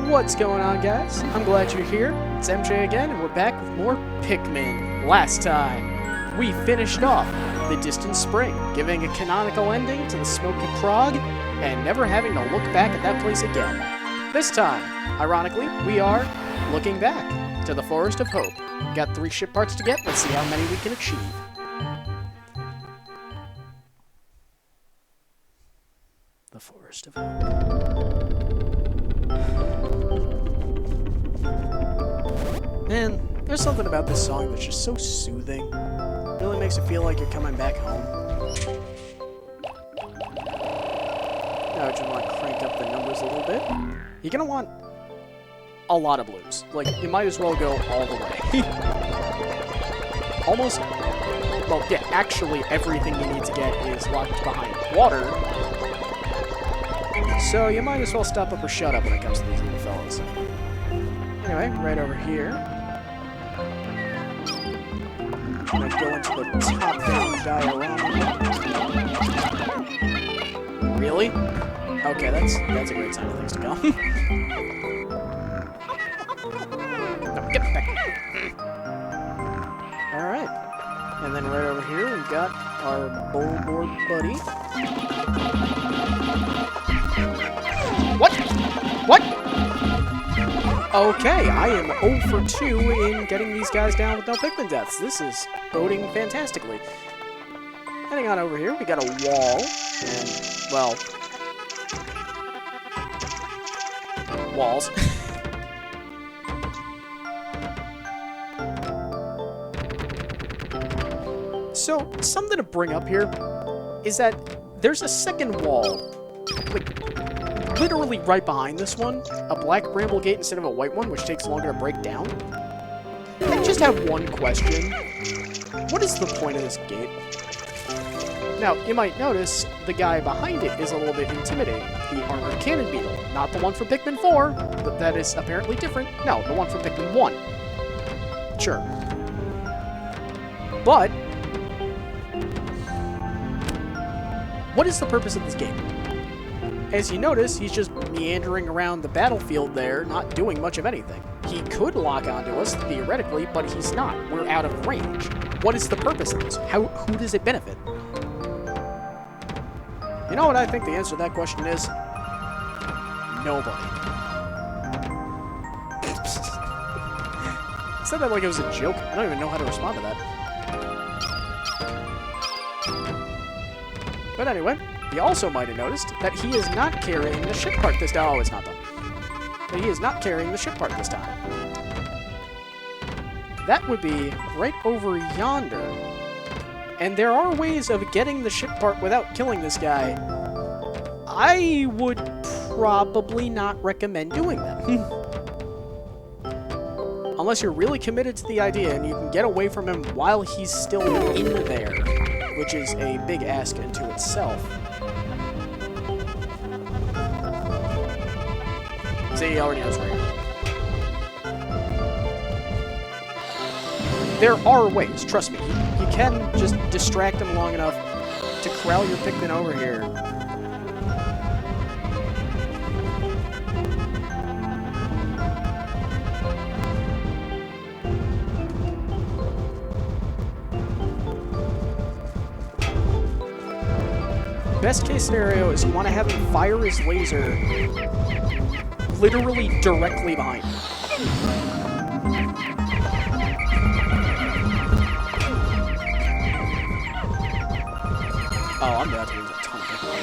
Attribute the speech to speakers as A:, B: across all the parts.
A: What's going on, guys? I'm glad you're here. It's MJ again, and we're back with more Pikmin. Last time, we finished off the Distant Spring, giving a canonical ending to the Smoky Prog, and never having to look back at that place again. This time, ironically, we are looking back to the Forest of Hope. Got 3 ship parts to get. Let's see how many we can achieve. The Forest of Hope. Man, there's something about this song that's just so soothing. It really makes it feel like you're coming back home. Now I just want to crank up the numbers a little bit. You're gonna want a lot of blues. Like, you might as well go all the way. Almost, well, yeah, actually everything you need to get is locked behind water. So you might as well stop up or shut up when it comes to these little fellas. Anyway, right over here. I'm gonna go into the top-down diorama. Really? Okay, that's a great sign of things to go. No, get back. Alright. And then right over here, we've got our bowlboard buddy. What? What? Okay, I am 0 for 2 in getting these guys down with no Pikmin deaths. This is boding fantastically. Heading on over here, we got a wall, and, well, walls. So, something to bring up here is that there's a second wall, like, literally right behind this one, a black bramble gate instead of a white one, which takes longer to break down. I just have one question. What is the point of this gate? Now, you might notice the guy behind it is a little bit intimidating. The armored cannon beetle. Not the one from Pikmin 4, but that is apparently different. No, the one from Pikmin 1. Sure. But what is the purpose of this gate? As you notice, he's just meandering around the battlefield there, not doing much of anything. He could lock onto us, theoretically, but he's not. We're out of range. What is the purpose of this? Who does it benefit? You know what I think the answer to that question is? Nobody. I said that like it was a joke. I don't even know how to respond to that. But anyway, you also might have noticed that he is not carrying the ship part this time. Oh, it's not done. But he is not carrying the ship part this time. That would be right over yonder. And there are ways of getting the ship part without killing this guy. I would probably not recommend doing that. Unless you're really committed to the idea and you can get away from him while he's still in there, which is a big ask into itself. See, he already knows where you're at. There are ways, trust me. You can just distract him long enough to corral your Pikmin over here. Best case scenario is you want to have him fire his laser literally directly behind him. Oh, I'm about to lose a ton of people.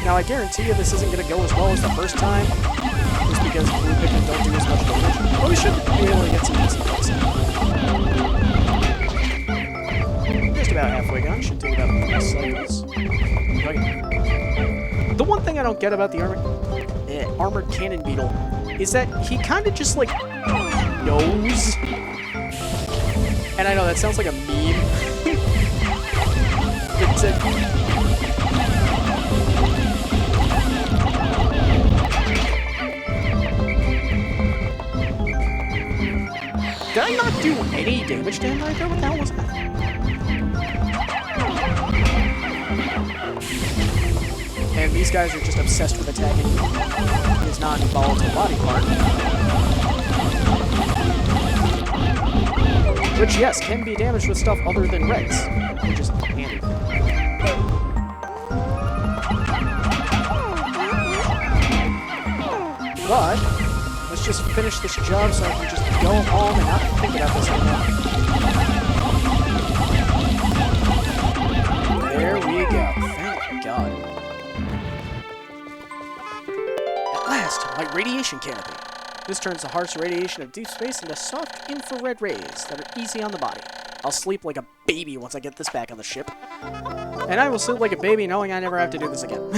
A: Now, I guarantee you this isn't going to go as well as the first time, just because blue Pikmin don't do as much damage. But we should be able to get some decent hits in. Just about halfway gone. Should take about 3 cycles. The one thing I don't get about the armored cannon beetle is that he kind of just, like, knows. And I know that sounds like a meme. Did I not do any damage to him right there? What the hell was that? And these guys are just obsessed with attacking his non-volatile body part. Which, yes, can be damaged with stuff other than reds. Which is handy. But let's just finish this job so I can just go home and not think about this anymore. There we go. Thank God. At last, my radiation canopy. This turns the harsh radiation of deep space into soft infrared rays that are easy on the body. I'll sleep like a baby once I get this back on the ship. And I will sleep like a baby knowing I never have to do this again.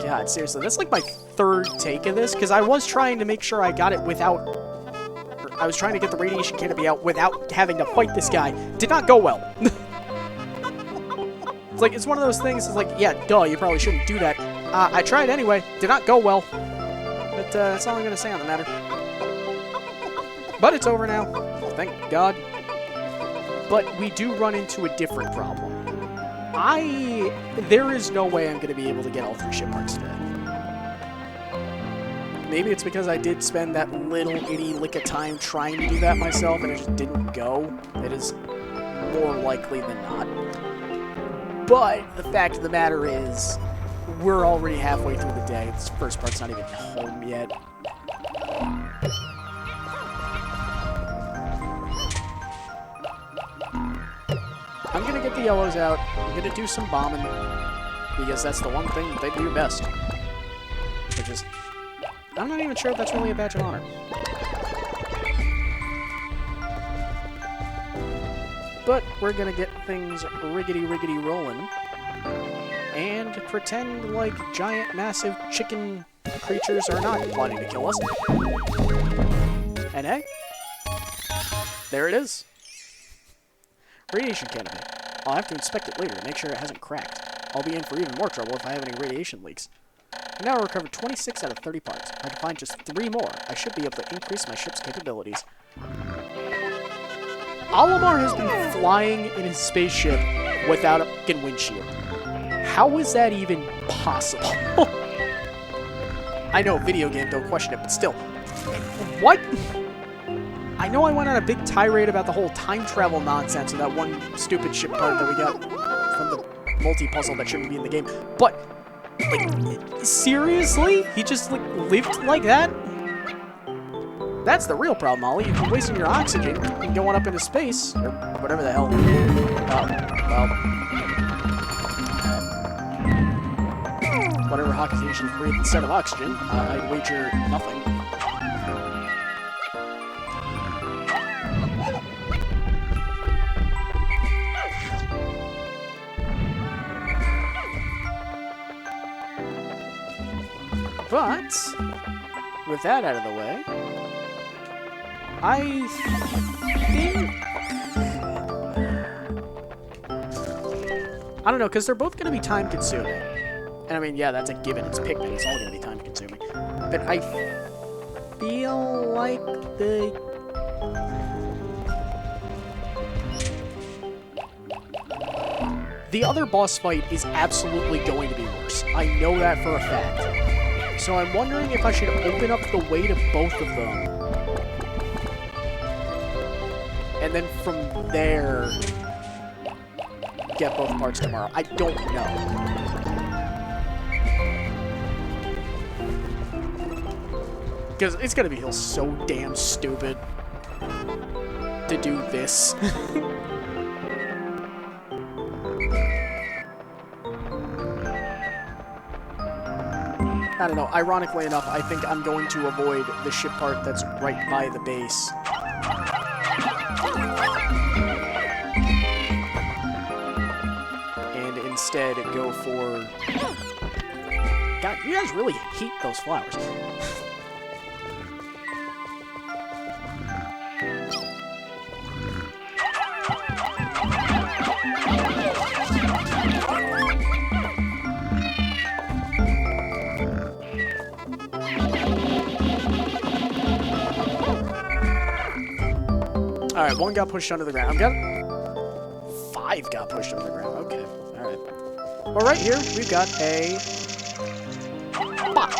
A: God, seriously, that's like my third take of this, because I was trying to make sure I got it without... I was trying to get the radiation canopy out without having to fight this guy. Did not go well. It's like, it's one of those things, it's like, yeah, duh, you probably shouldn't do that. I tried anyway. Did not go well. But that's all I'm going to say on the matter. But it's over now. Thank God. But we do run into a different problem. There is no way I'm going to be able to get all 3 ship parts today. Maybe it's because I did spend that little itty lick of time trying to do that myself and it just didn't go. It is more likely than not. But the fact of the matter is, we're already halfway through the day. This first part's not even home yet. I'm gonna get the yellows out. I'm gonna do some bombing. Because that's the one thing that they do best. Which is... I'm not even sure if that's really a badge of honor. But we're gonna get things riggedy rolling. And pretend like giant, massive chicken creatures are not plotting to kill us. And hey, there it is. Radiation canopy. I'll have to inspect it later to make sure it hasn't cracked. I'll be in for even more trouble if I have any radiation leaks. I now recovered 26 out of 30 parts. If I can find just 3 more, I should be able to increase my ship's capabilities. Olimar has been flying in his spaceship without a fucking windshield. How is that even possible? I know, video game, don't question it, but still. What? I know I went on a big tirade about the whole time travel nonsense of that one stupid ship part that we got from the multi-puzzle that shouldn't be in the game, but, like, seriously? He just, like, lived like that? That's the real problem, Ollie. You've been wasting your oxygen and going up into space, or whatever the hell. Whatever oxygen is breathed instead of oxygen, I wager nothing. But, with that out of the way, I think... I don't know, because they're both going to be time-consuming. And I mean, yeah, that's a given. It's Pikmin. It's all going to be time-consuming. But I feel like the other boss fight is absolutely going to be worse. I know that for a fact. So I'm wondering if I should open up the way to both of them. And then from there, get both parts tomorrow. I don't know. Because it's going to feel so damn stupid to do this. I don't know. Ironically enough, I think I'm going to avoid the ship part that's right by the base. And instead go for... God, you guys really hate those flowers. Alright, 1 got pushed under the ground. 5 got pushed under the ground. Okay. Alright. Well, right here, we've got a box.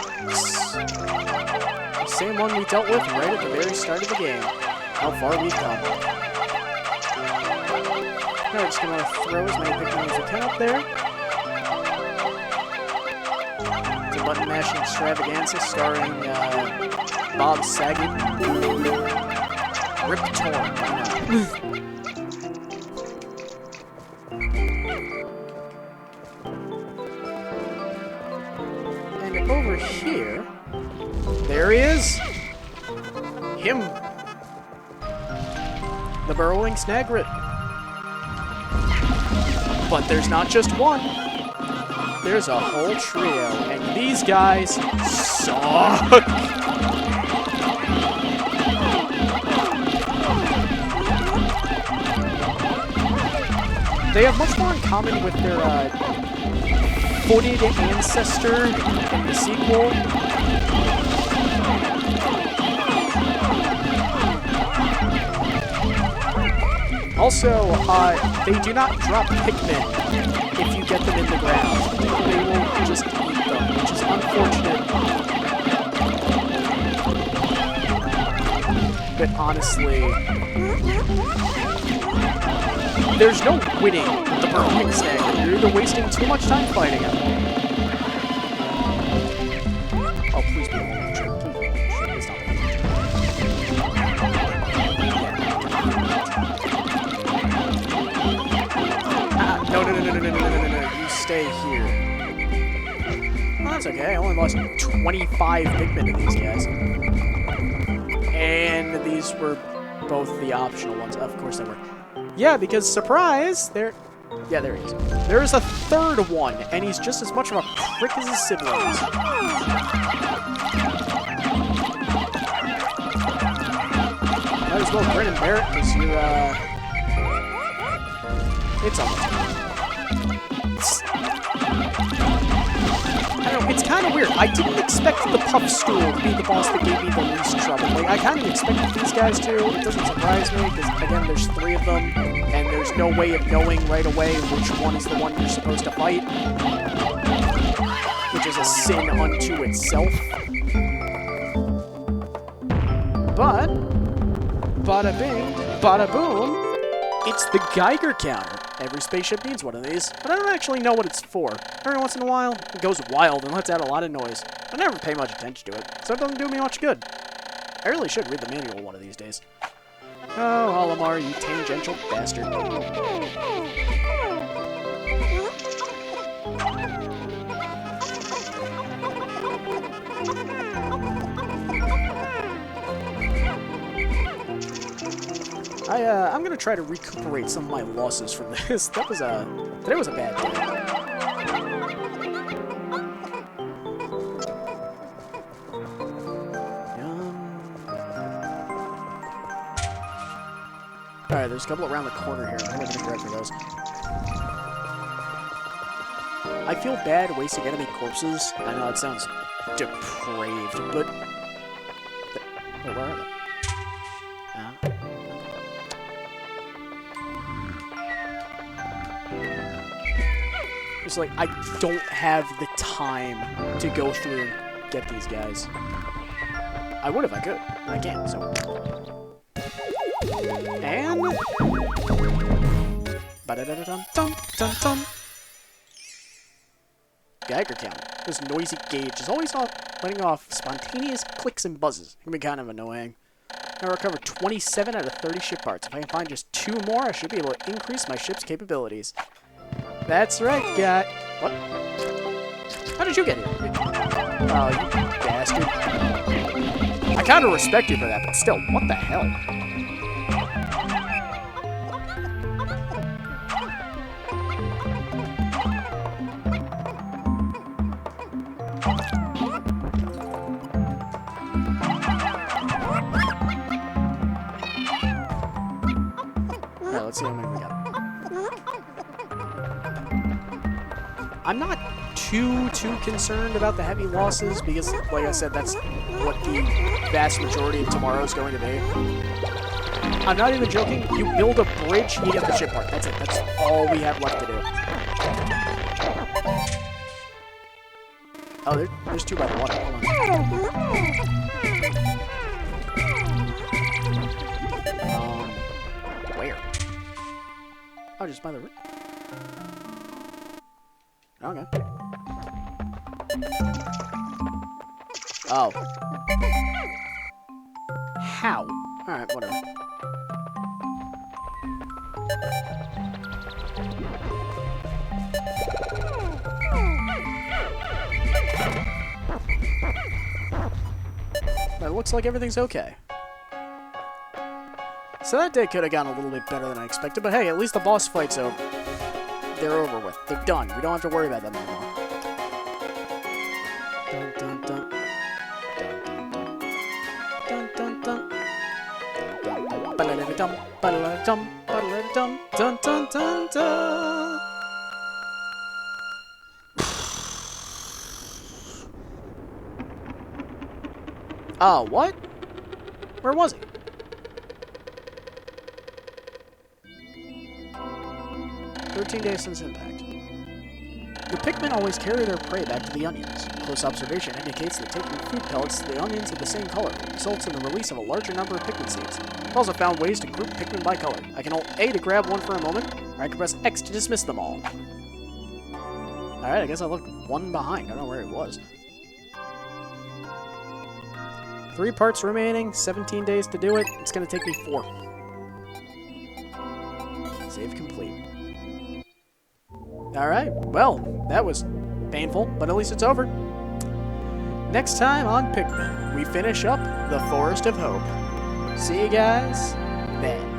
A: The same one we dealt with right at the very start of the game. How far we've come. Now we're just going to throw as many Pikmin as we can up there. It's a button mashing extravaganza starring Bob Saget. Rip Torn. And over here, there he is. Him. The burrowing Snagrit. But there's not just one. There's a whole trio, and these guys suck. They have much more in common with their footed ancestor in the sequel. Also, they do not drop Pikmin if you get them in the ground. They will just eat them, which is unfortunate. But honestly, there's no winning with the burrowing snag. You're either wasting too much time fighting him. Oh, please be a moment. Please be a moment. Please stop it. No. You stay here. Well, that's okay. I only lost 25 Pikmin to these guys. And these were both the optional ones. Of course they were. Yeah, because, surprise, there he is. There is a third one, and he's just as much of a prick as his siblings. Might as well grin and bear it, because you're, it's almost. I don't know, it's kind of weird. I didn't expect the Puff Stool to be the boss that gave me the least trouble. Like, I kind of expected these guys to. It doesn't surprise me, because, again, there's 3 of them, and there's no way of knowing right away which one is the one you're supposed to fight. Which is a sin unto itself. But, bada bing, bada boom, it's the Geiger counter. Every spaceship needs one of these, but I don't actually know what it's for. Every once in a while, it goes wild and lets out a lot of noise. I never pay much attention to it, so it doesn't do me much good. I really should read the manual one of these days. Oh, Olimar, you tangential bastard. I'm gonna try to recuperate some of my losses from this. Today was a bad day. Alright, there's a couple around the corner here. I'm gonna grab for those. I feel bad wasting enemy corpses. I know it sounds depraved, but... Wait, where are they? It's like, I don't have the time to go through and get these guys. I would if I could, but I can't, so... And... Ba-da-da-da-dum-dum-dum-dum. Geiger counter. This noisy gauge is always letting off spontaneous clicks and buzzes. It can be kind of annoying. I recovered 27 out of 30 ship parts. If I can find just 2 more, I should be able to increase my ship's capabilities. That's right, guy. What? How did you get here? Oh, you bastard. I kind of respect you for that, but still, what the hell? Alright, let's see how many we got. I'm not too concerned about the heavy losses because, like I said, that's what the vast majority of tomorrow is going to be. I'm not even joking. You build a bridge, you get the ship part. That's it. That's all we have left to do. Oh, there's two by the water. Hold on. Where? Oh, just by the... Okay. Oh. How? Alright, whatever. It looks like everything's okay. So that day could have gone a little bit better than I expected, but hey, at least the boss fight's over. They're over with. They're done. We don't have to worry about them anymore. Dun, dun, dun. Dun, dun, dun. Dun, dun, dun. Ba-la-da-dum, ba-la-da-dum, dun, dun, dun, dun. What? Where was he? "13 days since impact. The Pikmin always carry their prey back to the onions. Close observation indicates that taking food pellets to the onions of the same color results in the release of a larger number of Pikmin seeds. I've also found ways to group Pikmin by color. I can hold A to grab one for a moment, or I can press X to dismiss them all." Alright, I guess I left one behind. I don't know where he was. 3 parts remaining, 17 days to do it. It's going to take me 4. Save complete. Alright, well, that was painful, but at least it's over. Next time on Pikmin, we finish up the Forest of Hope. See you guys then.